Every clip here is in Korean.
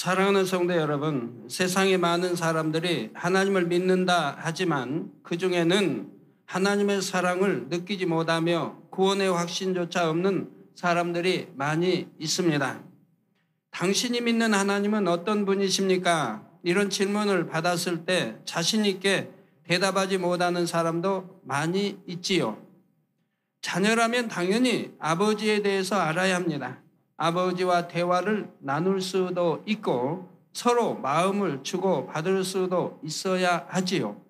사랑하는 성도 여러분, 세상에 많은 사람들이 하나님을 믿는다 하지만 그 중에는 하나님의 사랑을 느끼지 못하며 구원의 확신조차 없는 사람들이 많이 있습니다. 당신이 믿는 하나님은 어떤 분이십니까? 이런 질문을 받았을 때 자신 있게 대답하지 못하는 사람도 많이 있지요. 자녀라면 당연히 아버지에 대해서 알아야 합니다. 아버지와 대화를 나눌 수도 있고 서로 마음을 주고 받을 수도 있어야 하지요.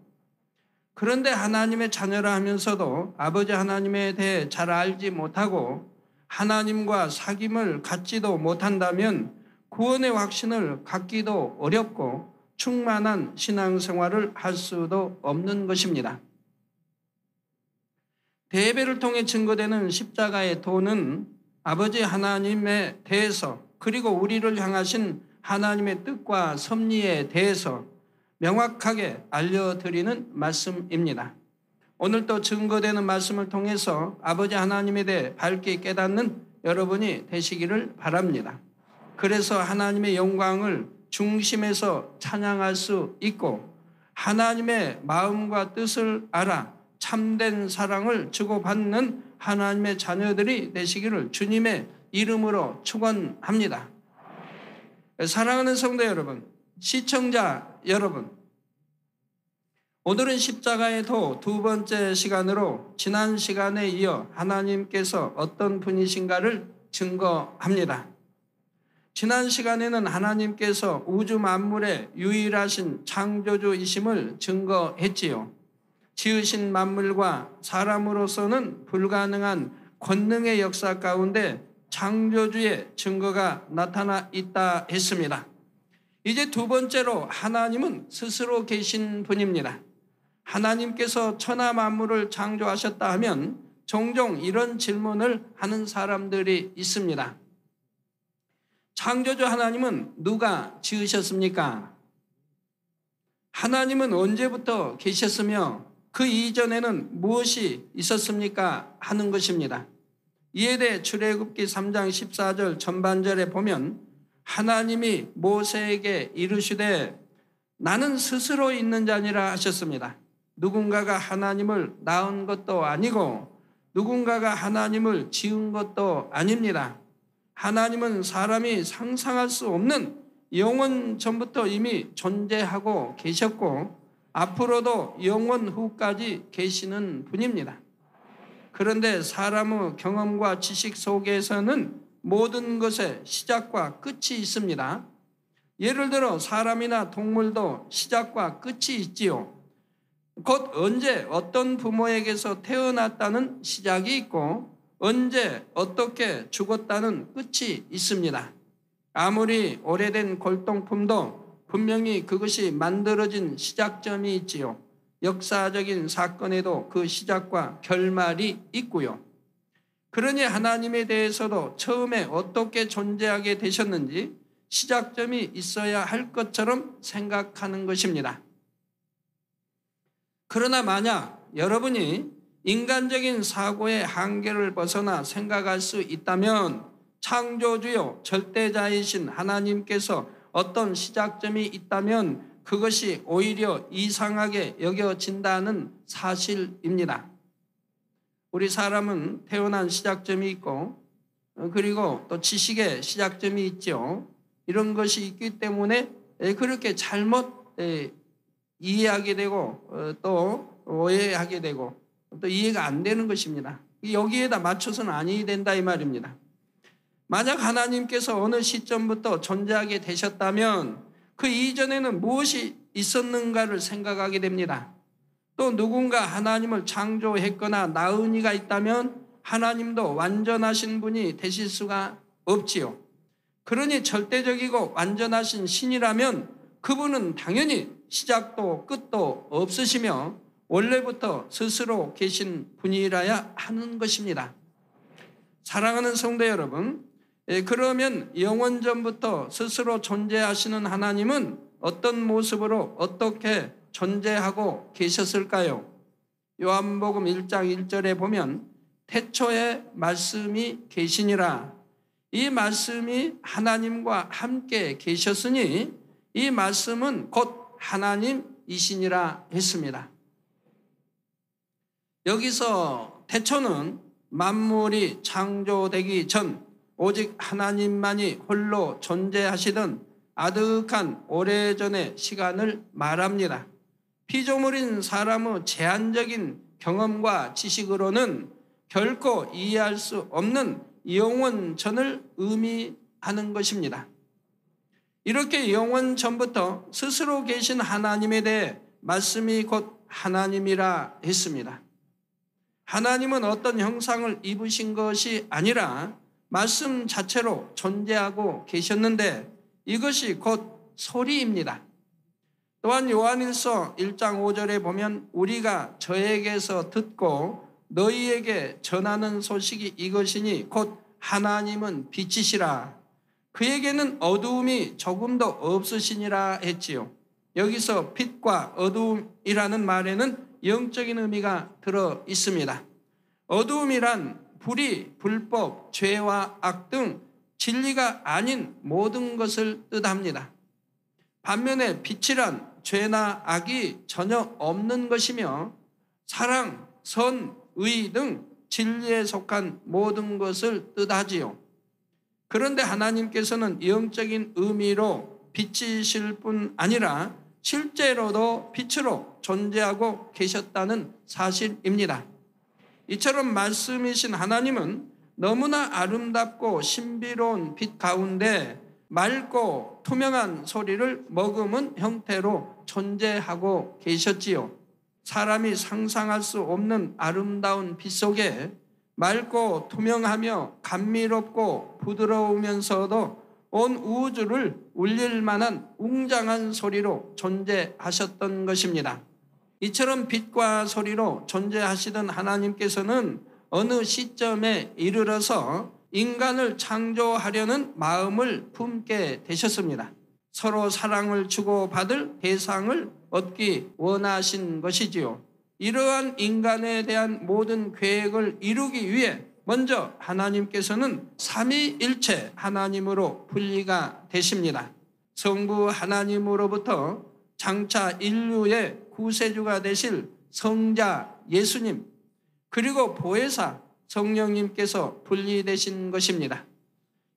그런데 하나님의 자녀라 하면서도 아버지 하나님에 대해 잘 알지 못하고 하나님과 사귐을 갖지도 못한다면 구원의 확신을 갖기도 어렵고 충만한 신앙생활을 할 수도 없는 것입니다. 대예배를 통해 증거되는 십자가의 도는 아버지 하나님에 대해서 그리고 우리를 향하신 하나님의 뜻과 섭리에 대해서 명확하게 알려드리는 말씀입니다. 오늘 또 증거되는 말씀을 통해서 아버지 하나님에 대해 밝게 깨닫는 여러분이 되시기를 바랍니다. 그래서 하나님의 영광을 중심에서 찬양할 수 있고 하나님의 마음과 뜻을 알아 참된 사랑을 주고받는 하나님의 자녀들이 되시기를 주님의 이름으로 축원합니다. 사랑하는 성도 여러분, 시청자 여러분, 오늘은 십자가의 도 두 번째 시간으로 지난 시간에 이어 하나님께서 어떤 분이신가를 증거합니다. 지난 시간에는 하나님께서 우주 만물의 유일하신 창조주이심을 증거했지요. 지으신 만물과 사람으로서는 불가능한 권능의 역사 가운데 창조주의 증거가 나타나 있다 했습니다. 이제 두 번째로 하나님은 스스로 계신 분입니다. 하나님께서 천하 만물을 창조하셨다 하면 종종 이런 질문을 하는 사람들이 있습니다. 창조주 하나님은 누가 지으셨습니까? 하나님은 언제부터 계셨으며 그 이전에는 무엇이 있었습니까? 하는 것입니다. 이에 대해 출애굽기 3장 14절 전반절에 보면 하나님이 모세에게 이르시되 나는 스스로 있는 자니라 하셨습니다. 누군가가 하나님을 낳은 것도 아니고 누군가가 하나님을 지은 것도 아닙니다. 하나님은 사람이 상상할 수 없는 영원 전부터 이미 존재하고 계셨고 앞으로도 영원 후까지 계시는 분입니다. 그런데 사람의 경험과 지식 속에서는 모든 것에 시작과 끝이 있습니다. 예를 들어 사람이나 동물도 시작과 끝이 있지요. 곧 언제 어떤 부모에게서 태어났다는 시작이 있고 언제 어떻게 죽었다는 끝이 있습니다. 아무리 오래된 골동품도 분명히 그것이 만들어진 시작점이 있지요. 역사적인 사건에도 그 시작과 결말이 있고요. 그러니 하나님에 대해서도 처음에 어떻게 존재하게 되셨는지 시작점이 있어야 할 것처럼 생각하는 것입니다. 그러나 만약 여러분이 인간적인 사고의 한계를 벗어나 생각할 수 있다면 창조주요 절대자이신 하나님께서 어떤 시작점이 있다면 그것이 오히려 이상하게 여겨진다는 사실입니다. 우리 사람은 태어난 시작점이 있고 그리고 또 지식의 시작점이 있죠. 이런 것이 있기 때문에 그렇게 잘못 이해하게 되고 또 오해하게 되고 또 이해가 안 되는 것입니다. 여기에다 맞춰서는 아니 된다 이 말입니다. 만약 하나님께서 어느 시점부터 존재하게 되셨다면 그 이전에는 무엇이 있었는가를 생각하게 됩니다. 또 누군가 하나님을 창조했거나 낳은 이가 있다면 하나님도 완전하신 분이 되실 수가 없지요. 그러니 절대적이고 완전하신 신이라면 그분은 당연히 시작도 끝도 없으시며 원래부터 스스로 계신 분이라야 하는 것입니다. 사랑하는 성도 여러분, 그러면 영원전부터 스스로 존재하시는 하나님은 어떤 모습으로 어떻게 존재하고 계셨을까요? 요한복음 1장 1절에 보면 태초에 말씀이 계시니라 이 말씀이 하나님과 함께 계셨으니 이 말씀은 곧 하나님이시니라 했습니다. 여기서 태초는 만물이 창조되기 전 오직 하나님만이 홀로 존재하시던 아득한 오래전의 시간을 말합니다. 피조물인 사람의 제한적인 경험과 지식으로는 결코 이해할 수 없는 영원전을 의미하는 것입니다. 이렇게 영원전부터 스스로 계신 하나님에 대해 말씀이 곧 하나님이라 했습니다. 하나님은 어떤 형상을 입으신 것이 아니라 말씀 자체로 존재하고 계셨는데 이것이 곧 소리입니다. 또한 요한일서 1장 5절에 보면 우리가 저에게서 듣고 너희에게 전하는 소식이 이것이니 곧 하나님은 빛이시라. 그에게는 어두움이 조금도 없으시니라 했지요. 여기서 빛과 어두움이라는 말에는 영적인 의미가 들어 있습니다. 어두움이란 불의, 불법, 죄와 악 등 진리가 아닌 모든 것을 뜻합니다. 반면에 빛이란 죄나 악이 전혀 없는 것이며 사랑, 선, 의 등 진리에 속한 모든 것을 뜻하지요. 그런데 하나님께서는 영적인 의미로 빛이실 뿐 아니라 실제로도 빛으로 존재하고 계셨다는 사실입니다. 이처럼 말씀이신 하나님은 너무나 아름답고 신비로운 빛 가운데 맑고 투명한 소리를 머금은 형태로 존재하고 계셨지요. 사람이 상상할 수 없는 아름다운 빛 속에 맑고 투명하며 감미롭고 부드러우면서도 온 우주를 울릴 만한 웅장한 소리로 존재하셨던 것입니다. 이처럼 빛과 소리로 존재하시던 하나님께서는 어느 시점에 이르러서 인간을 창조하려는 마음을 품게 되셨습니다. 서로 사랑을 주고받을 대상을 얻기 원하신 것이지요. 이러한 인간에 대한 모든 계획을 이루기 위해 먼저 하나님께서는 삼위일체 하나님으로 분리가 되십니다. 성부 하나님으로부터 장차 인류의 구세주가 되실 성자 예수님 그리고 보혜사 성령님께서 분리되신 것입니다.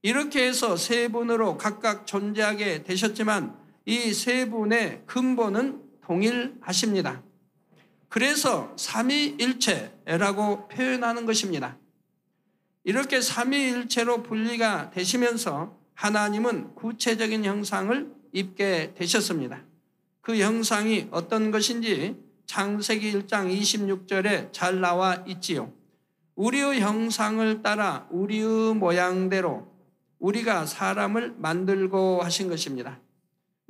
이렇게 해서 세 분으로 각각 존재하게 되셨지만 이 세 분의 근본은 동일하십니다. 그래서 삼위일체라고 표현하는 것입니다. 이렇게 삼위일체로 분리가 되시면서 하나님은 구체적인 형상을 입게 되셨습니다. 그 형상이 어떤 것인지 창세기 1장 26절에 잘 나와 있지요. 우리의 형상을 따라 우리의 모양대로 우리가 사람을 만들고 하신 것입니다.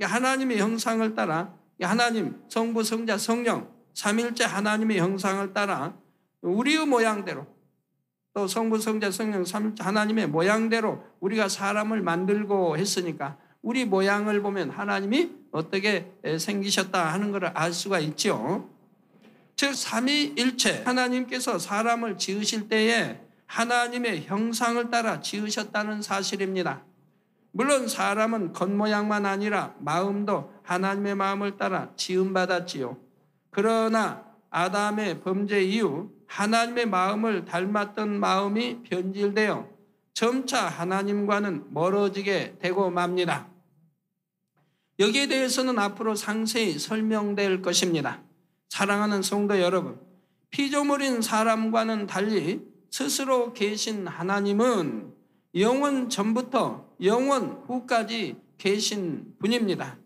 하나님의 형상을 따라 하나님, 성부, 성자, 성령 삼일째 하나님의 형상을 따라 우리의 모양대로 또 성부, 성자, 성령 삼일째 하나님의 모양대로 우리가 사람을 만들고 했으니까 우리 모양을 보면 하나님이 어떻게 생기셨다 하는 것을 알 수가 있죠. 즉 삼위일체 하나님께서 사람을 지으실 때에 하나님의 형상을 따라 지으셨다는 사실입니다. 물론 사람은 겉모양만 아니라 마음도 하나님의 마음을 따라 지음받았지요. 그러나 아담의 범죄 이후 하나님의 마음을 닮았던 마음이 변질되어 점차 하나님과는 멀어지게 되고 맙니다. 여기에 대해서는 앞으로 상세히 설명될 것입니다. 사랑하는 성도 여러분, 피조물인 사람과는 달리 스스로 계신 하나님은 영원 전부터 영원 후까지 계신 분입니다.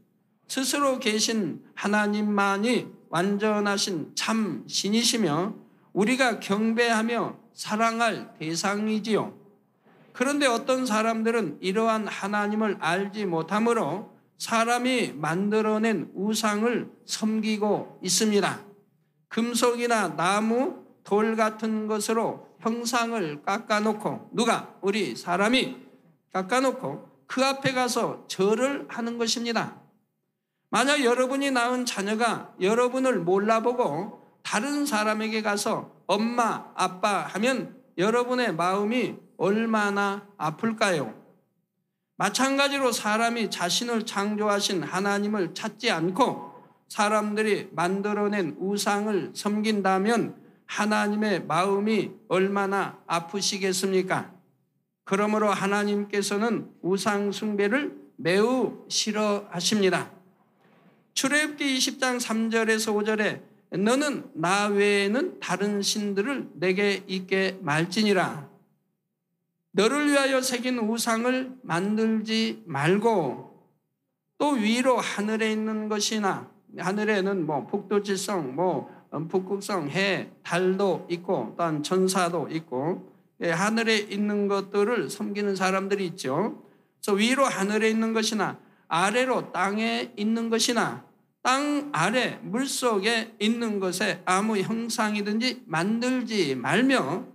스스로 계신 하나님만이 완전하신 참 신이시며 우리가 경배하며 사랑할 대상이지요. 그런데 어떤 사람들은 이러한 하나님을 알지 못하므로 사람이 만들어낸 우상을 섬기고 있습니다. 금속이나 나무, 돌 같은 것으로 형상을 깎아놓고 누가? 우리 사람이 깎아놓고 그 앞에 가서 절을 하는 것입니다. 만약 여러분이 낳은 자녀가 여러분을 몰라보고 다른 사람에게 가서 엄마, 아빠 하면 여러분의 마음이 얼마나 아플까요? 마찬가지로 사람이 자신을 창조하신 하나님을 찾지 않고 사람들이 만들어낸 우상을 섬긴다면 하나님의 마음이 얼마나 아프시겠습니까? 그러므로 하나님께서는 우상 숭배를 매우 싫어하십니다. 출애굽기 20장 3절에서 5절에 너는 나 외에는 다른 신들을 내게 있게 말지니라. 너를 위하여 새긴 우상을 만들지 말고 또 위로 하늘에 있는 것이나 하늘에는 북두칠성, 북극성, 해, 달도 있고 또한 천사도 있고 하늘에 있는 것들을 섬기는 사람들이 있죠. 그래서 위로 하늘에 있는 것이나 아래로 땅에 있는 것이나 땅 아래 물속에 있는 것에 아무 형상이든지 만들지 말며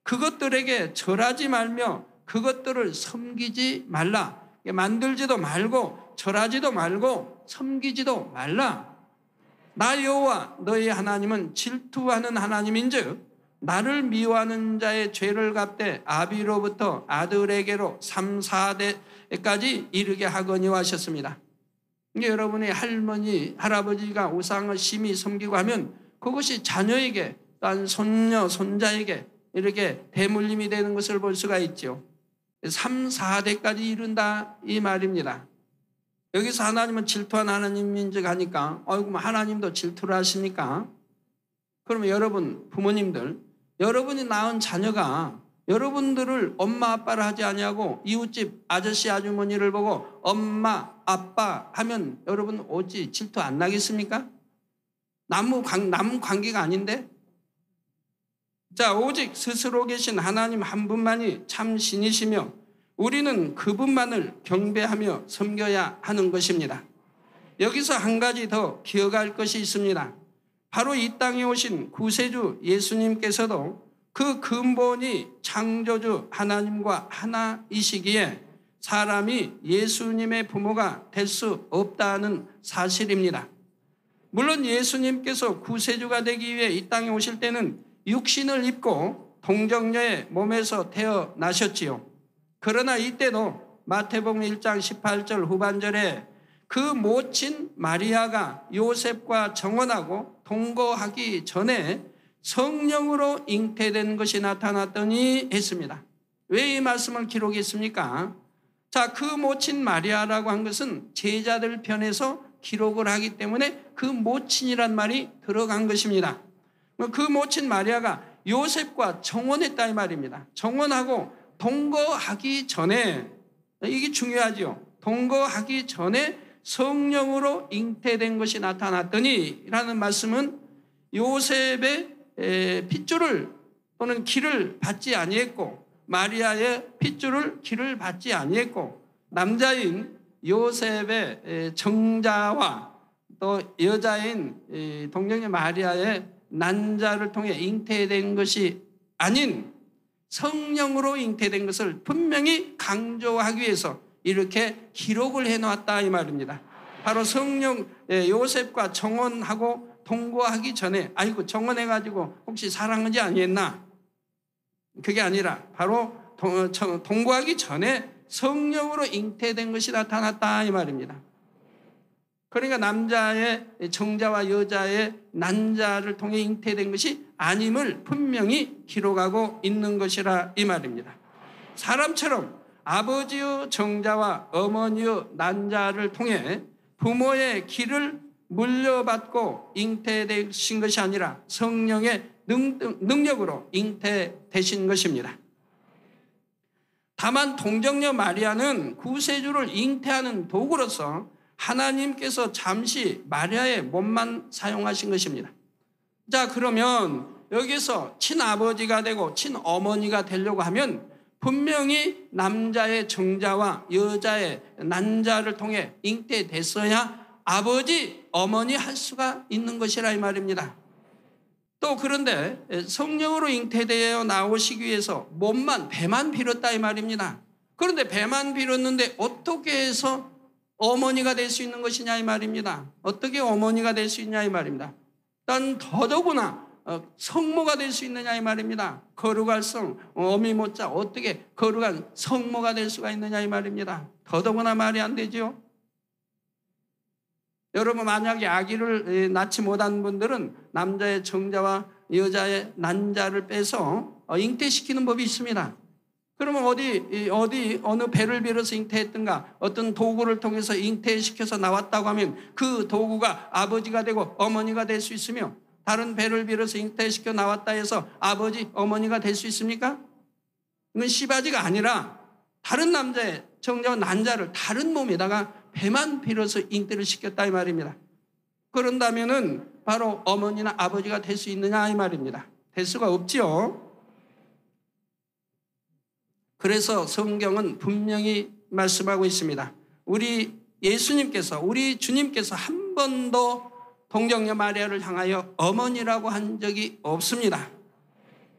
그것들에게 절하지 말며 그것들을 섬기지 말라. 만들지도 말고 절하지도 말고 섬기지도 말라. 나 여호와 너희 하나님은 질투하는 하나님인즉 나를 미워하는 자의 죄를 갚되 아비로부터 아들에게로 3, 4대까지 이르게 하거니와 하셨습니다. 여러분의 할머니, 할아버지가 우상을 심히 섬기고 하면 그것이 자녀에게 또한 손녀, 손자에게 이렇게 대물림이 되는 것을 볼 수가 있죠. 3, 4대까지 이른다 이 말입니다. 여기서 하나님은 질투한 하나님인즉 하니까 하나님도 질투를 하시니까 그러면 여러분 부모님들 여러분이 낳은 자녀가 여러분들을 엄마 아빠를 하지 아니하고 이웃집 아저씨 아주머니를 보고 엄마 아빠 하면 여러분 어찌 질투 안 나겠습니까? 남 관계가 아닌데. 자, 오직 스스로 계신 하나님 한 분만이 참 신이시며 우리는 그분만을 경배하며 섬겨야 하는 것입니다. 여기서 한 가지 더 기억할 것이 있습니다. 바로 이 땅에 오신 구세주 예수님께서도 그 근본이 창조주 하나님과 하나이시기에 사람이 예수님의 부모가 될 수 없다는 사실입니다. 물론 예수님께서 구세주가 되기 위해 이 땅에 오실 때는 육신을 입고 동정녀의 몸에서 태어나셨지요. 그러나 이때도 마태복음 1장 18절 후반절에 그 모친 마리아가 요셉과 정혼하고 동거하기 전에 성령으로 잉태된 것이 나타났더니 했습니다. 왜 이 말씀을 기록했습니까? 자, 그 모친 마리아라고 한 것은 제자들 편에서 기록을 하기 때문에 그 모친이란 말이 들어간 것입니다. 그 모친 마리아가 요셉과 정혼했다 이 말입니다. 정혼하고 동거하기 전에, 이게 중요하죠. 동거하기 전에 성령으로 잉태된 것이 나타났더니 라는 말씀은 요셉의 핏줄을 또는 기를 받지 아니했고 마리아의 핏줄을 기를 받지 아니했고 남자인 요셉의 정자와 또 여자인 동정녀 마리아의 난자를 통해 잉태된 것이 아닌 성령으로 잉태된 것을 분명히 강조하기 위해서 이렇게 기록을 해놓았다 이 말입니다. 바로 성령 요셉과 정혼하고 동거하기 전에 정혼해가지고 혹시 사랑하지 아니했나? 그게 아니라 바로 동거하기 전에 성령으로 잉태된 것이 나타났다 이 말입니다. 그러니까 남자의 정자와 여자의 난자를 통해 잉태된 것이 아님을 분명히 기록하고 있는 것이라 이 말입니다. 사람처럼 아버지의 정자와 어머니의 난자를 통해 부모의 기를 물려받고 잉태되신 것이 아니라 성령의 능력으로 잉태되신 것입니다. 다만 동정녀 마리아는 구세주를 잉태하는 도구로서 하나님께서 잠시 마리아의 몸만 사용하신 것입니다. 자, 그러면 여기서 친아버지가 되고 친어머니가 되려고 하면 분명히 남자의 정자와 여자의 난자를 통해 잉태됐어야 아버지, 어머니 할 수가 있는 것이라 이 말입니다. 또 그런데 성령으로 잉태되어 나오시기 위해서 배만 빌었다 이 말입니다. 그런데 배만 빌었는데 어떻게 해서 어머니가 될 수 있는 것이냐 이 말입니다. 어떻게 어머니가 될 수 있냐 이 말입니다. 일단 더더구나 성모가 될 수 있느냐 이 말입니다. 거룩할 성, 어미 못자 어떻게 거룩한 성모가 될 수가 있느냐 이 말입니다. 더더구나 말이 안 되죠. 여러분 만약에 아기를 낳지 못한 분들은 남자의 정자와 여자의 난자를 빼서 잉태시키는 법이 있습니다. 그러면 어느 배를 빌어서 잉태했던가 어떤 도구를 통해서 잉태시켜서 나왔다고 하면 그 도구가 아버지가 되고 어머니가 될 수 있으며 다른 배를 빌어서 잉태시켜 나왔다 해서 아버지, 어머니가 될 수 있습니까? 이건 씨바지가 아니라 다른 남자의 정자와 난자를 다른 몸에다가 배만 빌어서 잉태를 시켰다 이 말입니다. 그런다면은 바로 어머니나 아버지가 될 수 있느냐 이 말입니다. 될 수가 없지요. 그래서 성경은 분명히 말씀하고 있습니다. 우리 예수님께서, 우리 주님께서 한 번도 동정녀 마리아를 향하여 어머니라고 한 적이 없습니다.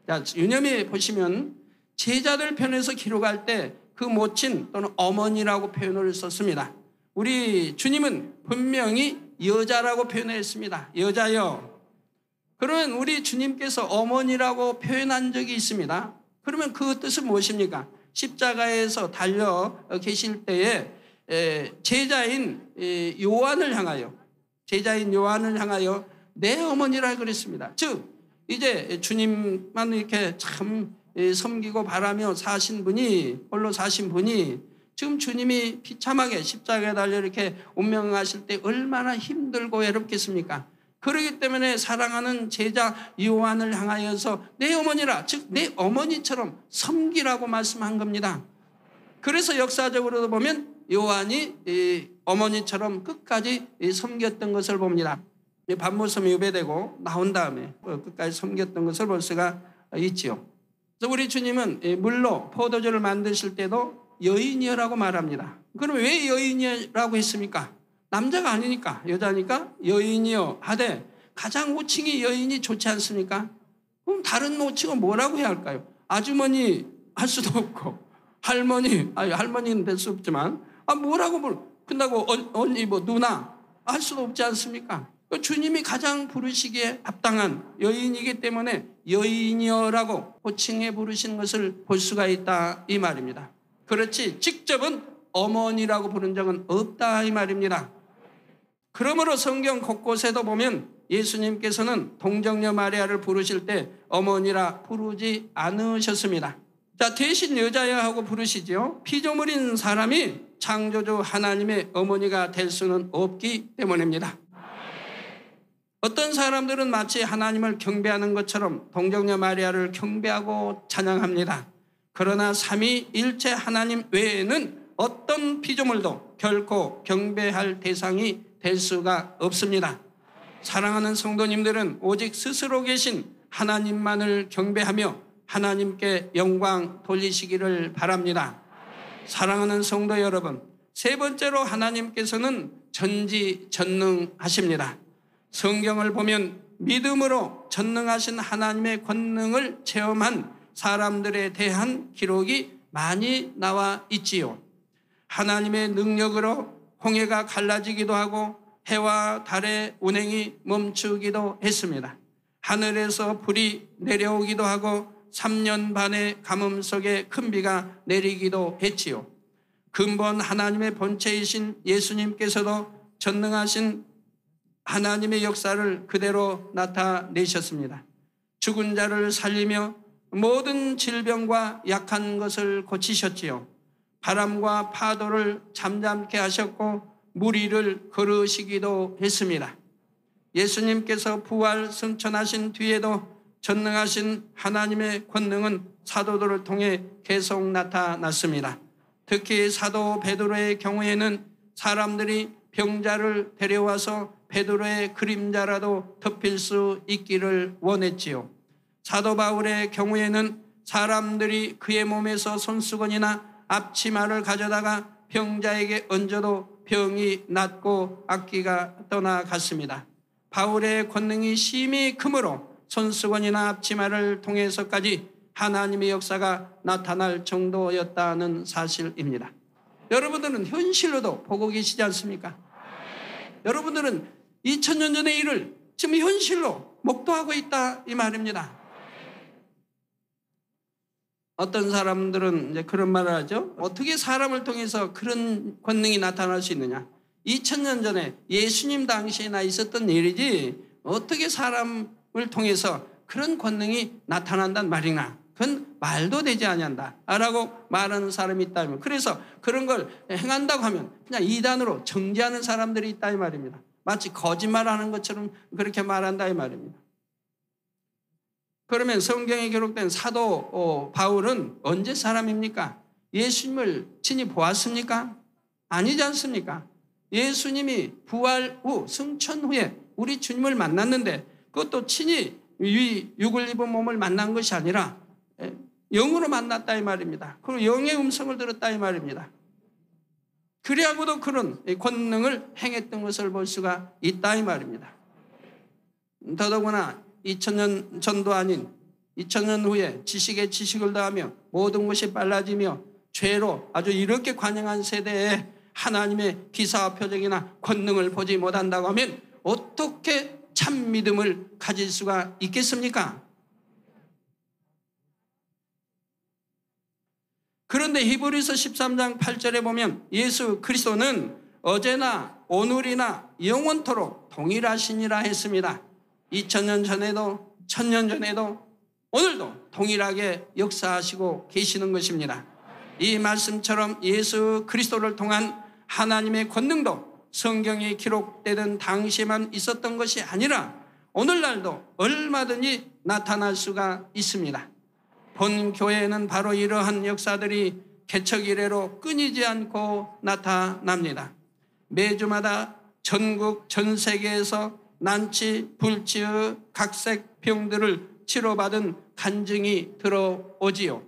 자, 유념해 보시면 제자들 편에서 기록할 때 그 모친 또는 어머니라고 표현을 썼습니다. 우리 주님은 분명히 여자라고 표현했습니다. 여자요. 그러면 우리 주님께서 어머니라고 표현한 적이 있습니다. 그러면 그 뜻은 무엇입니까? 십자가에서 달려 계실 때에 제자인 요한을 향하여 내 어머니라 그랬습니다. 즉 이제 주님만 이렇게 참 섬기고 바라며 사신 분이, 홀로 사신 분이 지금 주님이 비참하게 십자가에 달려 이렇게 운명하실 때 얼마나 힘들고 외롭겠습니까? 그렇기 때문에 사랑하는 제자 요한을 향하여서 내 어머니라, 즉 내 어머니처럼 섬기라고 말씀한 겁니다. 그래서 역사적으로도 보면 요한이 어머니처럼 끝까지 섬겼던 것을 봅니다. 반모섬이 유배되고 나온 다음에 끝까지 섬겼던 것을 볼 수가 있지요. 그래서 우리 주님은 물로 포도주를 만드실 때도 여인이여라고 말합니다. 그러면 왜 여인이여라고 했습니까? 남자가 아니니까, 여자니까 여인이여 하되 가장 호칭이 여인이 좋지 않습니까? 그럼 다른 호칭은 뭐라고 해야 할까요? 아주머니 할 수도 없고 할머니는 될 수 없지만 뭐라고 끝나고 언니 누나 할 수도 없지 않습니까? 주님이 가장 부르시기에 합당한 여인이기 때문에 여인이여라고 호칭해 부르신 것을 볼 수가 있다 이 말입니다. 그렇지 직접은 어머니라고 부른 적은 없다 이 말입니다. 그러므로 성경 곳곳에도 보면 예수님께서는 동정녀 마리아를 부르실 때 어머니라 부르지 않으셨습니다. 자, 대신 여자야 하고 부르시죠. 피조물인 사람이 창조주 하나님의 어머니가 될 수는 없기 때문입니다. 어떤 사람들은 마치 하나님을 경배하는 것처럼 동정녀 마리아를 경배하고 찬양합니다. 그러나 삼위일체 하나님 외에는 어떤 피조물도 결코 경배할 대상이 될 수가 없습니다. 사랑하는 성도님들은 오직 스스로 계신 하나님만을 경배하며 하나님께 영광 돌리시기를 바랍니다. 사랑하는 성도 여러분, 세 번째로 하나님께서는 전지전능하십니다. 성경을 보면 믿음으로 전능하신 하나님의 권능을 체험한 사람들에 대한 기록이 많이 나와 있지요. 하나님의 능력으로 홍해가 갈라지기도 하고 해와 달의 운행이 멈추기도 했습니다. 하늘에서 불이 내려오기도 하고 3년 반의 가뭄 속에 큰 비가 내리기도 했지요. 근본 하나님의 본체이신 예수님께서도 전능하신 하나님의 역사를 그대로 나타내셨습니다. 죽은 자를 살리며 모든 질병과 약한 것을 고치셨지요. 바람과 파도를 잠잠케 하셨고 물 위를 걸으시기도 했습니다. 예수님께서 부활 승천하신 뒤에도 전능하신 하나님의 권능은 사도들을 통해 계속 나타났습니다. 특히 사도 베드로의 경우에는 사람들이 병자를 데려와서 베드로의 그림자라도 덮일 수 있기를 원했지요. 사도 바울의 경우에는 사람들이 그의 몸에서 손수건이나 앞치마를 가져다가 병자에게 얹어도 병이 낫고 악기가 떠나갔습니다. 바울의 권능이 심히 크므로 손수건이나 앞치마를 통해서까지 하나님의 역사가 나타날 정도였다는 사실입니다. 여러분들은 현실로도 보고 계시지 않습니까? 여러분들은 2000년 전의 일을 지금 현실로 목도하고 있다 이 말입니다. 어떤 사람들은 이제 그런 말을 하죠. 어떻게 사람을 통해서 그런 권능이 나타날 수 있느냐. 2000년 전에 예수님 당시에나 있었던 일이지 어떻게 사람을 통해서 그런 권능이 나타난단 말이냐. 그건 말도 되지 아니한다 라고 말하는 사람이 있다면, 그래서 그런 걸 행한다고 하면 그냥 이단으로 정죄하는 사람들이 있다 이 말입니다. 마치 거짓말하는 것처럼 그렇게 말한다 이 말입니다. 그러면 성경에 기록된 사도 바울은 언제 사람입니까? 예수님을 친히 보았습니까? 아니지 않습니까? 예수님이 부활 후 승천 후에 우리 주님을 만났는데 그것도 친히 육을 입은 몸을 만난 것이 아니라 영으로 만났다 이 말입니다. 그리고 영의 음성을 들었다 이 말입니다. 그리하고도 그런 권능을 행했던 것을 볼 수가 있다 이 말입니다. 더더구나 2000년 전도 아닌 2000년 후에 지식에 지식을 더하며 모든 것이 빨라지며 죄로 아주 이렇게 관영한 세대에 하나님의 기사와 표적이나 권능을 보지 못한다고 하면 어떻게 참 믿음을 가질 수가 있겠습니까? 그런데 히브리서 13장 8절에 보면 예수 그리스도는 어제나 오늘이나 영원토록 동일하시니라 했습니다. 2000년 전에도 1000년 전에도 오늘도 동일하게 역사하시고 계시는 것입니다. 이 말씀처럼 예수 그리스도를 통한 하나님의 권능도 성경에 기록되던 당시에만 있었던 것이 아니라 오늘날도 얼마든지 나타날 수가 있습니다. 본 교회에는 바로 이러한 역사들이 개척 이래로 끊이지 않고 나타납니다. 매주마다 전국 전 세계에서 난치, 불치의 각색 병들을 치료받은 간증이 들어오지요.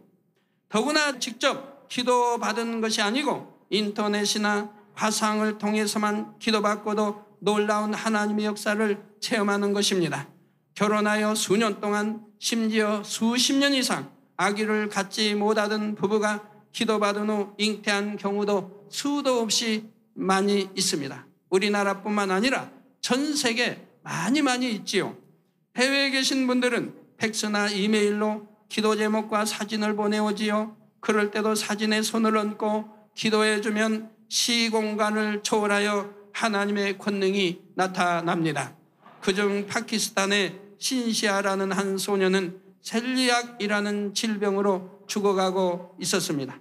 더구나 직접 기도받은 것이 아니고 인터넷이나 화상을 통해서만 기도받고도 놀라운 하나님의 역사를 체험하는 것입니다. 결혼하여 수년 동안 심지어 수십 년 이상 아기를 갖지 못하던 부부가 기도받은 후 잉태한 경우도 수도 없이 많이 있습니다. 우리나라뿐만 아니라 전 세계 많이 있지요. 해외에 계신 분들은 팩스나 이메일로 기도 제목과 사진을 보내오지요. 그럴 때도 사진에 손을 얹고 기도해주면 시공간을 초월하여 하나님의 권능이 나타납니다. 그중 파키스탄의 신시아라는 한 소녀는 셀리악이라는 질병으로 죽어가고 있었습니다.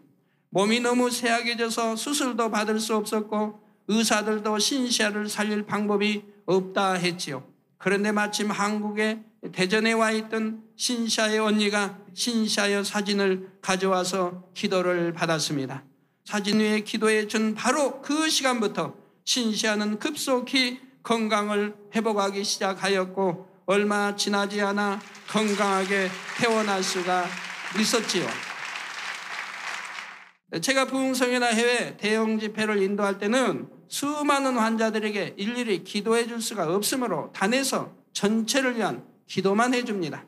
몸이 너무 쇠약해져서 수술도 받을 수 없었고 의사들도 신시아를 살릴 방법이 없다 했지요. 그런데 마침 한국에 대전에 와 있던 신시아의 언니가 신시아의 사진을 가져와서 기도를 받았습니다. 사진 위에 기도해 준 바로 그 시간부터 신시아는 급속히 건강을 회복하기 시작하였고 얼마 지나지 않아 건강하게 태어날 수가 있었지요. 제가 부흥성회나 해외 대형 집회를 인도할 때는 수많은 환자들에게 일일이 기도해 줄 수가 없으므로 단에서 전체를 위한 기도만 해줍니다.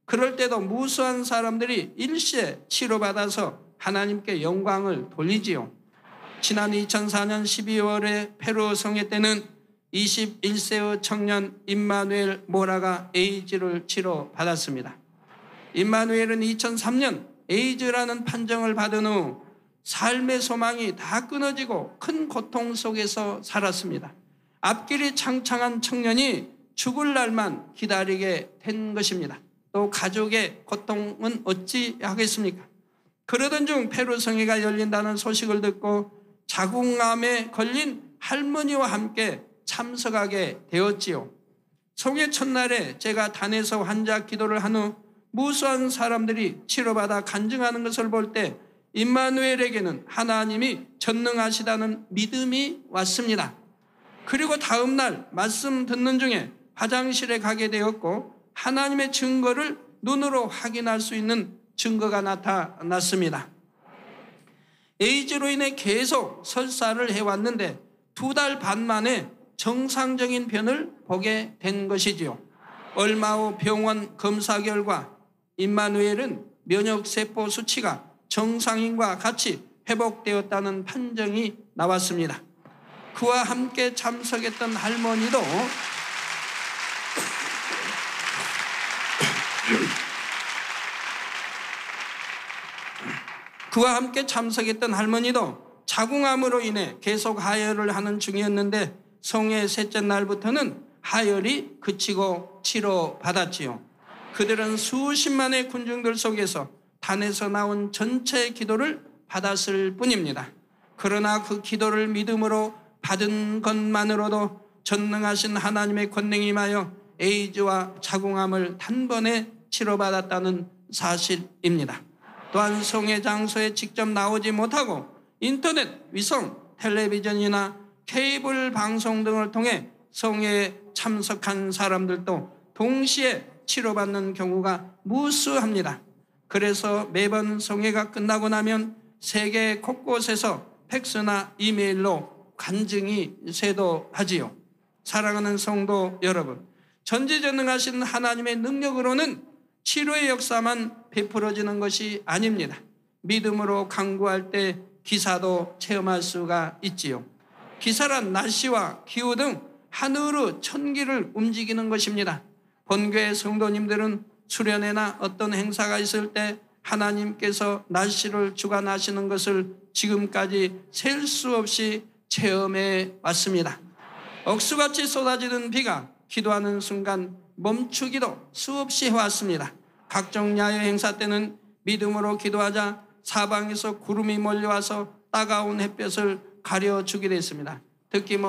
그럴 때도 무수한 사람들이 일시에 치료받아서 하나님께 영광을 돌리지요. 지난 2004년 12월에 페루 성회 때는 21세의 청년 임마누엘 모라가 에이즈를 치료받았습니다. 임마누엘은 2003년 에이즈라는 판정을 받은 후 삶의 소망이 다 끊어지고 큰 고통 속에서 살았습니다. 앞길이 창창한 청년이 죽을 날만 기다리게 된 것입니다. 또 가족의 고통은 어찌 하겠습니까? 그러던 중 페루 성회가 열린다는 소식을 듣고 자궁암에 걸린 할머니와 함께 참석하게 되었지요. 성회 첫날에 제가 단에서 환자 기도를 한 후 무수한 사람들이 치료받아 간증하는 것을 볼 때 임마누엘에게는 하나님이 전능하시다는 믿음이 왔습니다. 그리고 다음 날 말씀 듣는 중에 화장실에 가게 되었고 하나님의 증거를 눈으로 확인할 수 있는 증거가 나타났습니다. 에이즈로 인해 계속 설사를 해왔는데 2달 반 만에 정상적인 변을 보게 된 것이지요. 얼마 후 병원 검사 결과 임마누엘은 면역세포 수치가 정상인과 같이 회복되었다는 판정이 나왔습니다. 그와 함께 참석했던 할머니도 그와 함께 참석했던 할머니도 자궁암으로 인해 계속 하혈을 하는 중이었는데 성회 셋째 날부터는 하혈이 그치고 치료받았지요. 그들은 수십만의 군중들 속에서 단에서 나온 전체 기도를 받았을 뿐입니다. 그러나 그 기도를 믿음으로 받은 것만으로도 전능하신 하나님의 권능이 임하여 에이즈와 자궁암을 단번에 치료받았다는 사실입니다. 또한 성회 장소에 직접 나오지 못하고 인터넷, 위성, 텔레비전이나 케이블 방송 등을 통해 성회에 참석한 사람들도 동시에 치료받는 경우가 무수합니다. 그래서 매번 성회가 끝나고 나면 세계 곳곳에서 팩스나 이메일로 간증이 쇄도하지요. 사랑하는 성도 여러분, 전지전능하신 하나님의 능력으로는 치료의 역사만 베풀어지는 것이 아닙니다. 믿음으로 간구할 때 기사도 체험할 수가 있지요. 기사란 날씨와 기후 등 하늘의 천기를 움직이는 것입니다. 본교회 성도님들은 수련회나 어떤 행사가 있을 때 하나님께서 날씨를 주관하시는 것을 지금까지 셀 수 없이 체험해 왔습니다. 억수같이 쏟아지는 비가 기도하는 순간 멈추기도 수없이 해왔습니다. 각종 야외 행사 때는 믿음으로 기도하자 사방에서 구름이 몰려와서 따가운 햇볕을 가려주기도 했습니다. 특히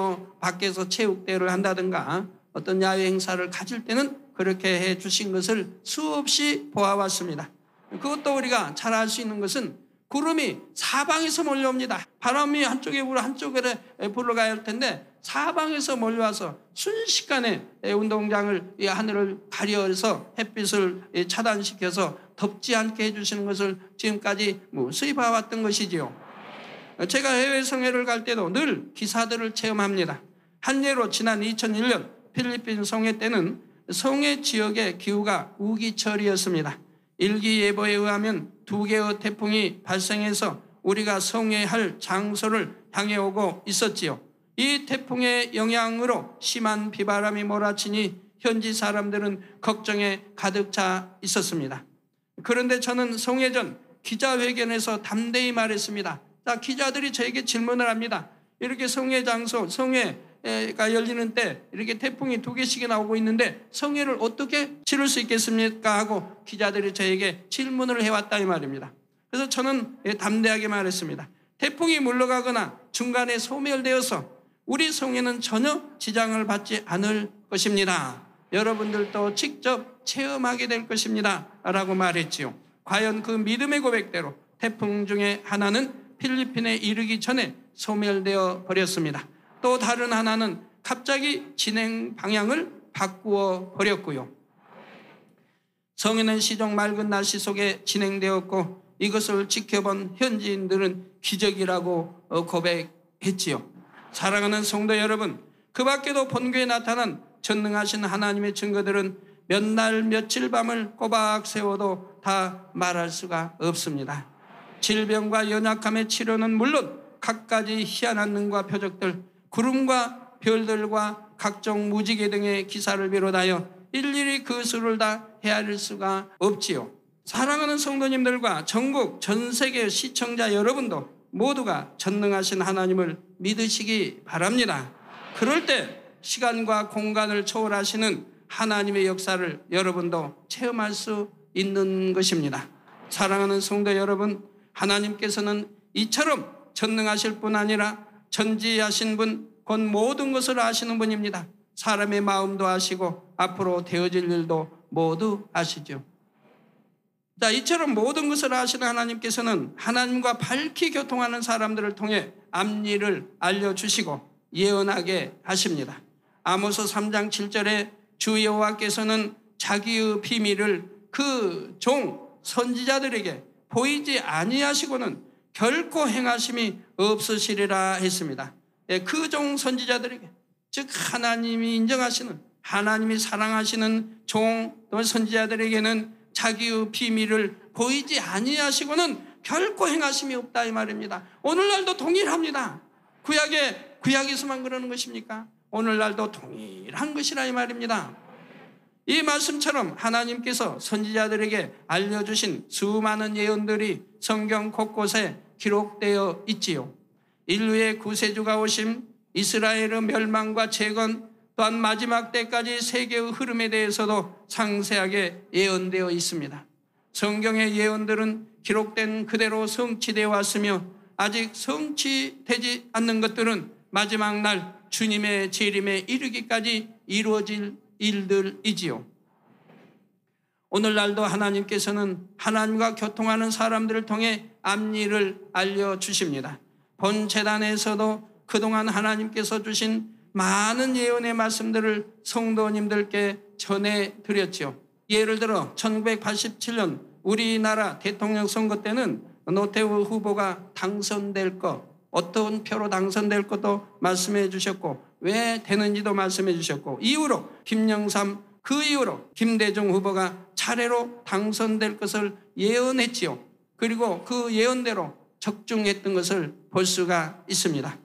밖에서 체육대회를 한다든가 어떤 야외 행사를 가질 때는 그렇게 해 주신 것을 수없이 보아왔습니다. 그것도 우리가 잘 알 수 있는 것은 구름이 사방에서 몰려옵니다. 바람이 한쪽에 불어 한쪽에 불러가야 할 텐데 사방에서 몰려와서 순식간에 운동장을 하늘을 가려서 햇빛을 차단시켜서 덥지 않게 해주시는 것을 지금까지 무수히 봐왔던 것이지요. 제가 해외 성회를 갈 때도 늘 기사들을 체험합니다. 한 예로 지난 2001년 필리핀 성회 때는 성회 지역의 기후가 우기철이었습니다. 일기예보에 의하면 2개의 태풍이 발생해서 우리가 성회할 장소를 향해 오고 있었지요. 이 태풍의 영향으로 심한 비바람이 몰아치니 현지 사람들은 걱정에 가득 차 있었습니다. 그런데 저는 성회 전 기자회견에서 담대히 말했습니다. 자, 기자들이 저에게 질문을 합니다. 이렇게 성회 장소, 성회가 열리는 때 이렇게 태풍이 2개씩이나 오고 있는데 성회를 어떻게 치를 수 있겠습니까? 하고 기자들이 저에게 질문을 해왔다 이 말입니다. 그래서 저는 담대하게 말했습니다. 태풍이 물러가거나 중간에 소멸되어서 우리 성회는 전혀 지장을 받지 않을 것입니다. 여러분들도 직접 체험하게 될 것입니다. 라고 말했지요. 과연 그 믿음의 고백대로 태풍 중에 하나는 필리핀에 이르기 전에 소멸되어 버렸습니다. 또 다른 하나는 갑자기 진행 방향을 바꾸어 버렸고요. 성회는 시종 맑은 날씨 속에 진행되었고 이것을 지켜본 현지인들은 기적이라고 고백했지요. 사랑하는 성도 여러분, 그 밖에도 본교에 나타난 전능하신 하나님의 증거들은 몇 날 며칠 밤을 꼬박 세워도 다 말할 수가 없습니다. 질병과 연약함의 치료는 물론 갖가지 희한한 능과 표적들, 구름과 별들과 각종 무지개 등의 기사를 비롯하여 일일이 그 수를 다 헤아릴 수가 없지요. 사랑하는 성도님들과 전국 전 세계 시청자 여러분도 모두가 전능하신 하나님을 믿으시기 바랍니다. 그럴 때 시간과 공간을 초월하시는 하나님의 역사를 여러분도 체험할 수 있는 것입니다. 사랑하는 성도 여러분, 하나님께서는 이처럼 전능하실 뿐 아니라 전지하신 분, 곧 모든 것을 아시는 분입니다. 사람의 마음도 아시고 앞으로 되어질 일도 모두 아시죠. 자, 이처럼 모든 것을 아시는 하나님께서는 하나님과 밝히 교통하는 사람들을 통해 앞일을 알려주시고 예언하게 하십니다. 아모스 3장 7절에 주 여호와께서는 자기의 비밀을 그 종 선지자들에게 보이지 아니하시고는 결코 행하심이 없으시리라 했습니다. 그 종 선지자들에게, 즉 하나님이 인정하시는, 하나님이 사랑하시는 종 또는 선지자들에게는 자기의 비밀을 보이지 아니하시고는 결코 행하심이 없다 이 말입니다. 오늘날도 동일합니다. 구약에서만 그러는 것입니까? 오늘날도 동일한 것이라 이 말입니다. 이 말씀처럼 하나님께서 선지자들에게 알려주신 수많은 예언들이 성경 곳곳에 기록되어 있지요. 인류의 구세주가 오심, 이스라엘의 멸망과 재건, 또한 마지막 때까지 세계의 흐름에 대해서도 상세하게 예언되어 있습니다. 성경의 예언들은 기록된 그대로 성취되어 왔으며 아직 성취되지 않는 것들은 마지막 날 주님의 재림에 이르기까지 이루어질 일들이지요. 오늘날도 하나님께서는 하나님과 교통하는 사람들을 통해 앞일을 알려주십니다. 본 재단에서도 그동안 하나님께서 주신 많은 예언의 말씀들을 성도님들께 전해드렸죠. 예를 들어 1987년 우리나라 대통령 선거 때는 노태우 후보가 당선될 것, 어떤 표로 당선될 것도 말씀해 주셨고 왜 되는지도 말씀해 주셨고 이후로 김영삼, 그 이후로 김대중 후보가 차례로 당선될 것을 예언했지요. 그리고 그 예언대로 적중했던 것을 볼 수가 있습니다.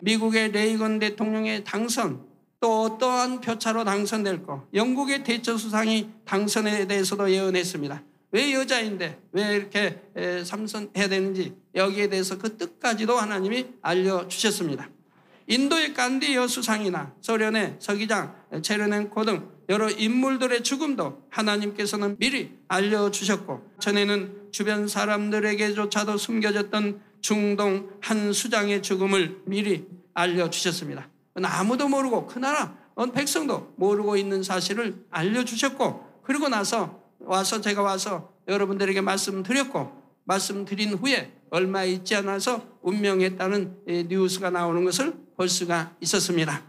미국의 레이건 대통령의 당선, 또 어떠한 표차로 당선될 것, 영국의 대처 수상이 당선에 대해서도 예언했습니다. 왜 여자인데 왜 이렇게 삼선해야 되는지 여기에 대해서 그 뜻까지도 하나님이 알려주셨습니다. 인도의 간디 여수상이나 소련의 서기장 체르넨코 등 여러 인물들의 죽음도 하나님께서는 미리 알려주셨고 전에는 주변 사람들에게조차도 숨겨졌던 중동 한 수장의 죽음을 미리 알려주셨습니다. 아무도 모르고 그 나라 백성도 모르고 있는 사실을 알려주셨고 그리고 나서 제가 와서 여러분들에게 말씀드렸고 말씀드린 후에 얼마 있지 않아서 운명했다는 뉴스가 나오는 것을 볼 수가 있었습니다.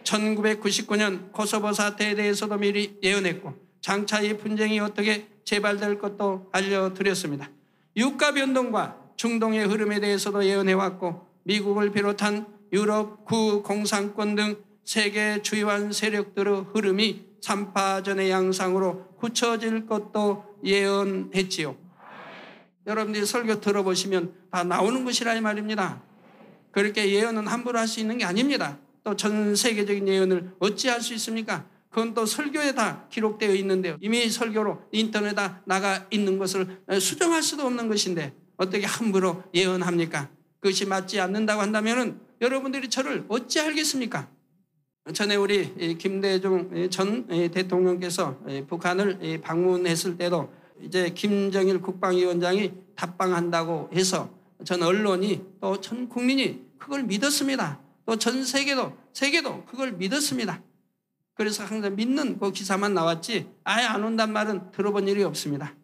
1999년 코소보 사태에 대해서도 미리 예언했고 장차 이 분쟁이 어떻게 재발될 것도 알려드렸습니다. 유가 변동과 중동의 흐름에 대해서도 예언해왔고 미국을 비롯한 유럽 구공산권 등 세계 주요한 세력들의 흐름이 3파전의 양상으로 굳혀질 것도 예언했지요. 여러분들이 설교 들어보시면 다 나오는 것이라 이 말입니다. 그렇게 예언은 함부로 할 수 있는 게 아닙니다. 또 전 세계적인 예언을 어찌할 수 있습니까? 그건 또 설교에 다 기록되어 있는데요. 이미 설교로 인터넷에 나가 있는 것을 수정할 수도 없는 것인데 어떻게 함부로 예언합니까? 그것이 맞지 않는다고 한다면 여러분들이 저를 어찌 알겠습니까? 전에 우리 김대중 전 대통령께서 북한을 방문했을 때도 이제 김정일 국방위원장이 답방한다고 해서 전 언론이 또 전 국민이 그걸 믿었습니다. 또 전 세계도 그걸 믿었습니다. 그래서 항상 믿는 그 기사만 나왔지 아예 안 온단 말은 들어본 일이 없습니다.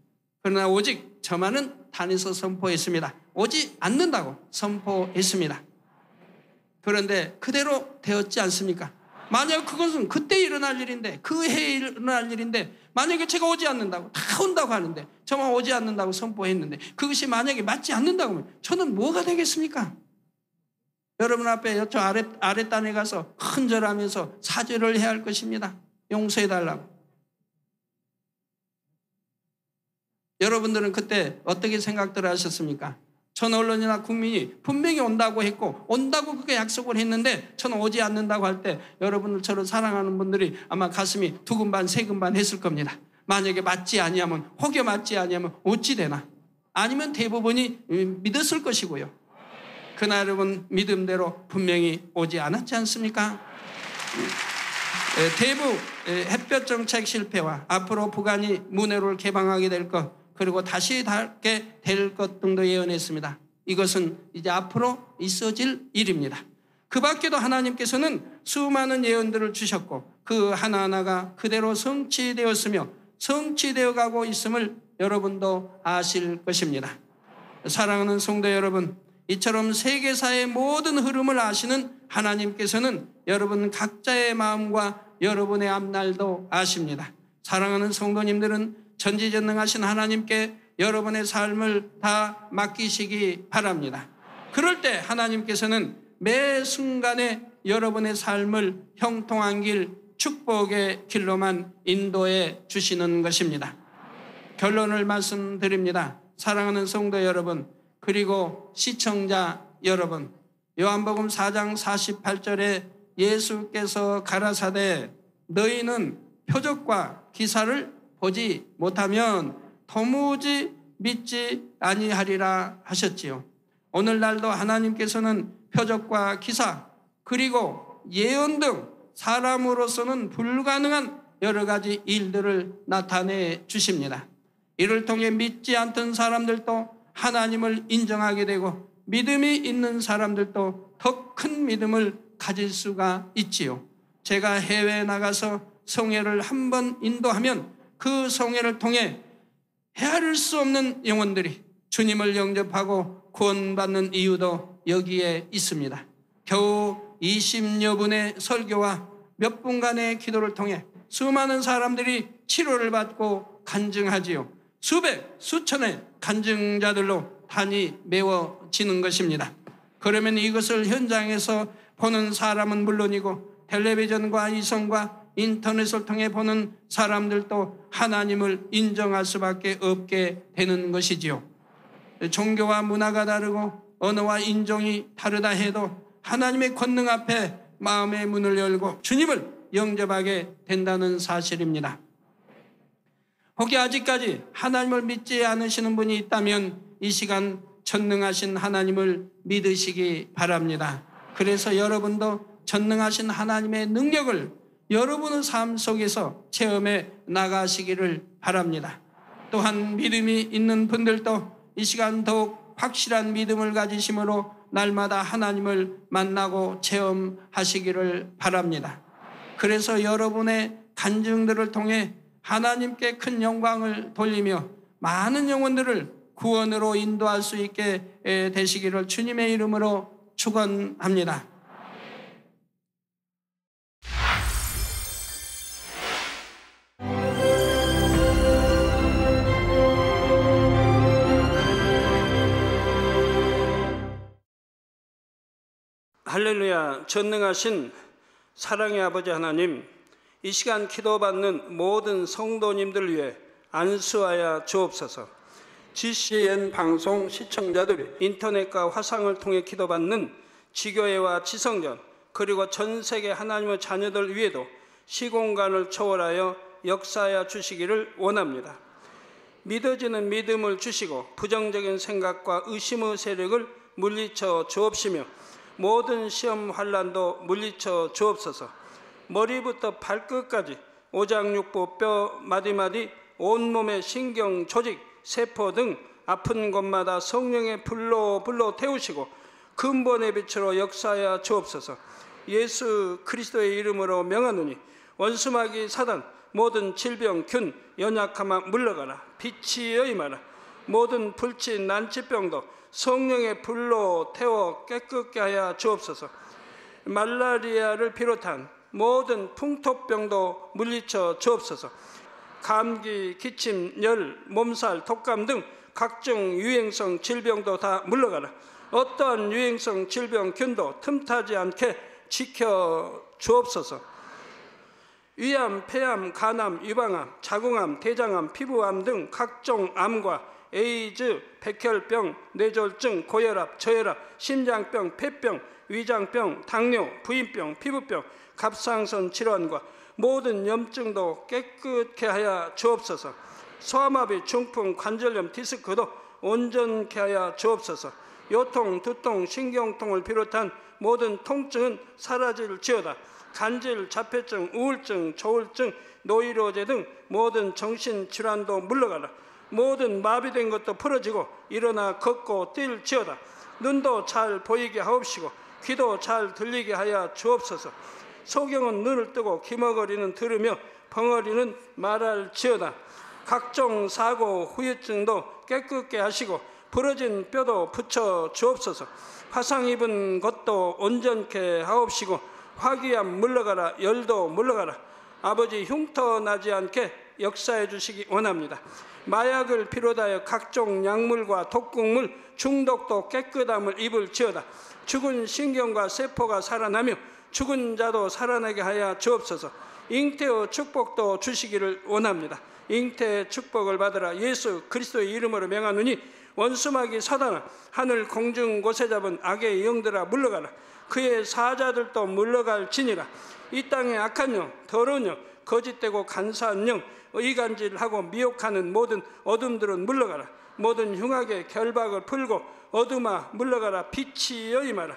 그러나 오직 저만은 단에서 선포했습니다. 오지 않는다고 선포했습니다. 그런데 그대로 되었지 않습니까? 만약 그것은 그때 일어날 일인데 그 해에 일어날 일인데 만약에 제가 오지 않는다고 다 온다고 하는데 저만 오지 않는다고 선포했는데 그것이 만약에 맞지 않는다고 하면 저는 뭐가 되겠습니까? 여러분 앞에 저 아랫단에 가서 큰절하면서 사죄를 해야 할 것입니다. 용서해달라고. 여러분들은 그때 어떻게 생각들 하셨습니까? 전 언론이나 국민이 분명히 온다고 했고 온다고 그렇게 약속을 했는데 저는 오지 않는다고 할 때 여러분들 저를 사랑하는 분들이 아마 가슴이 두근반 세근반 했을 겁니다. 만약에 맞지 아니하면 혹여 맞지 아니하면 어찌 되나? 아니면 대부분이 믿었을 것이고요. 그날 여러분 믿음대로 분명히 오지 않았지 않습니까? 대북 햇볕 정책 실패와 앞으로 북한이 문해로를 개방하게 될 것 그리고 다시 닿게 될 것 등도 예언했습니다. 이것은 이제 앞으로 있어질 일입니다. 그 밖에도 하나님께서는 수많은 예언들을 주셨고 그 하나하나가 그대로 성취되었으며 성취되어 가고 있음을 여러분도 아실 것입니다. 사랑하는 성도 여러분, 이처럼 세계사의 모든 흐름을 아시는 하나님께서는 여러분 각자의 마음과 여러분의 앞날도 아십니다. 사랑하는 성도님들은 전지전능하신 하나님께 여러분의 삶을 다 맡기시기 바랍니다. 그럴 때 하나님께서는 매 순간에 여러분의 삶을 형통한 길, 축복의 길로만 인도해 주시는 것입니다. 결론을 말씀드립니다. 사랑하는 성도 여러분, 그리고 시청자 여러분, 요한복음 4장 48절에 예수께서 가라사대 너희는 표적과 기사를 보지 못하면 도무지 믿지 아니하리라 하셨지요. 오늘날도 하나님께서는 표적과 기사 그리고 예언 등 사람으로서는 불가능한 여러 가지 일들을 나타내 주십니다. 이를 통해 믿지 않던 사람들도 하나님을 인정하게 되고 믿음이 있는 사람들도 더 큰 믿음을 가질 수가 있지요. 제가 해외에 나가서 성회를 한번 인도하면 그 성회를 통해 헤아릴 수 없는 영혼들이 주님을 영접하고 구원받는 이유도 여기에 있습니다. 겨우 20여 분의 설교와 몇 분간의 기도를 통해 수많은 사람들이 치료를 받고 간증하지요. 수백, 수천의 간증자들로 단이 메워지는 것입니다. 그러면 이것을 현장에서 보는 사람은 물론이고 텔레비전과 이성과 인터넷을 통해 보는 사람들도 하나님을 인정할 수밖에 없게 되는 것이지요. 종교와 문화가 다르고 언어와 인종이 다르다 해도 하나님의 권능 앞에 마음의 문을 열고 주님을 영접하게 된다는 사실입니다. 혹시 아직까지 하나님을 믿지 않으시는 분이 있다면 이 시간 전능하신 하나님을 믿으시기 바랍니다. 그래서 여러분도 전능하신 하나님의 능력을 여러분의 삶 속에서 체험해 나가시기를 바랍니다. 또한 믿음이 있는 분들도 이 시간 더욱 확실한 믿음을 가지심으로 날마다 하나님을 만나고 체험하시기를 바랍니다. 그래서 여러분의 간증들을 통해 하나님께 큰 영광을 돌리며 많은 영혼들을 구원으로 인도할 수 있게 되시기를 주님의 이름으로 축원합니다. 할렐루야. 전능하신 사랑의 아버지 하나님, 이 시간 기도받는 모든 성도님들 위해 안수하여 주옵소서. GCN 방송 시청자들이 인터넷과 화상을 통해 기도받는 지교회와 지성전 그리고 전 세계 하나님의 자녀들 위에도 시공간을 초월하여 역사하여 주시기를 원합니다. 믿어지는 믿음을 주시고 부정적인 생각과 의심의 세력을 물리쳐 주옵시며 모든 시험 환난도 물리쳐 주옵소서. 머리부터 발끝까지 오장육부 뼈 마디마디 온몸의 신경 조직 세포 등 아픈 곳마다 성령의 불로 태우시고 근본의 빛으로 역사하여 주옵소서. 예수 그리스도의 이름으로 명하노니 원수마귀 사단 모든 질병 균 연약함아 물러가라. 빛이여 임하라. 모든 불치 난치병도 성령의 불로 태워 깨끗게 하여 주옵소서. 말라리아를 비롯한 모든 풍토병도 물리쳐 주옵소서. 감기, 기침, 열, 몸살, 독감 등 각종 유행성 질병도 다 물러가라. 어떠한 유행성 질병 균도 틈타지 않게 지켜 주옵소서. 위암, 폐암, 간암, 유방암, 자궁암, 대장암, 피부암 등 각종 암과 에이즈, 백혈병, 뇌졸중, 고혈압, 저혈압, 심장병, 폐병, 위장병, 당뇨, 부인병, 피부병, 갑상선 질환과 모든 염증도 깨끗게 하여 주옵소서. 소아마비, 중풍, 관절염, 디스크도 온전케 하여 주옵소서. 요통, 두통, 신경통을 비롯한 모든 통증은 사라질지어다. 간질, 자폐증, 우울증, 조울증, 노이로제 등 모든 정신질환도 물러가라. 모든 마비된 것도 풀어지고 일어나 걷고 뛸지어다. 눈도 잘 보이게 하옵시고 귀도 잘 들리게 하여 주옵소서. 소경은 눈을 뜨고 기머거리는 들으며 벙어리는 말할지어다. 각종 사고 후유증도 깨끗게 하시고 부러진 뼈도 붙여 주옵소서. 화상 입은 것도 온전케 하옵시고 화기암 물러가라. 열도 물러가라. 아버지 흉터 나지 않게 역사해 주시기 원합니다. 마약을 비롯하여 각종 약물과 독극물 중독도 깨끗함을 입을지어다. 죽은 신경과 세포가 살아나며 죽은 자도 살아나게 하여 주옵소서. 잉태의 축복도 주시기를 원합니다. 잉태의 축복을 받으라. 예수 그리스도의 이름으로 명하노니 원수마귀 사단아 하늘 공중 곳에 잡은 악의 영들아 물러가라. 그의 사자들도 물러갈지니라. 이 땅의 악한 영, 더러운 영, 거짓되고 간사한 영, 의간질하고 미혹하는 모든 어둠들은 물러가라. 모든 흉악의 결박을 풀고 어둠아 물러가라, 빛이여 임하라.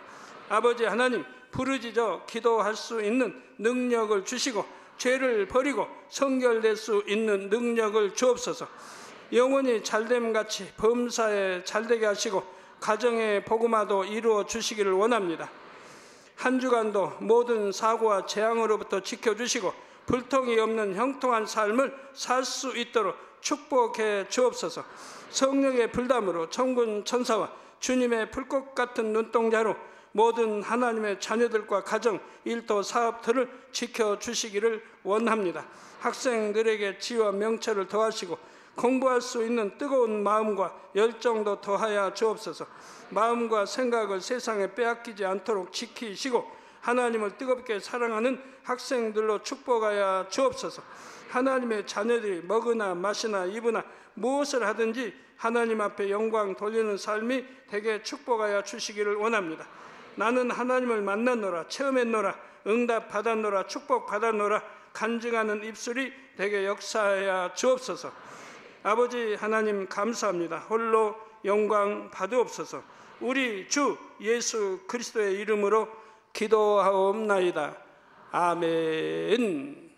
아버지 하나님, 부르짖어 기도할 수 있는 능력을 주시고 죄를 버리고 성결될 수 있는 능력을 주옵소서. 영원히 잘됨같이 범사에 잘되게 하시고 가정의 복음화도 이루어 주시기를 원합니다. 한 주간도 모든 사고와 재앙으로부터 지켜주시고 불통이 없는 형통한 삶을 살 수 있도록 축복해 주옵소서. 성령의 불담으로 천군 천사와 주님의 불꽃 같은 눈동자로 모든 하나님의 자녀들과 가정, 일터, 사업들을 지켜주시기를 원합니다. 학생들에게 지혜와 명철을 더하시고 공부할 수 있는 뜨거운 마음과 열정도 더하여 주옵소서. 마음과 생각을 세상에 빼앗기지 않도록 지키시고 하나님을 뜨겁게 사랑하는 학생들로 축복하여 주옵소서. 하나님의 자녀들이 먹으나 마시나 입으나 무엇을 하든지 하나님 앞에 영광 돌리는 삶이 되게 축복하여 주시기를 원합니다. 나는 하나님을 만났노라, 체험했노라, 응답 받았노라, 축복 받았노라 간증하는 입술이 되게 역사하여 주옵소서. 아버지 하나님 감사합니다. 홀로 영광 받으옵소서. 우리 주 예수 그리스도의 이름으로 기도하옵나이다. 아멘.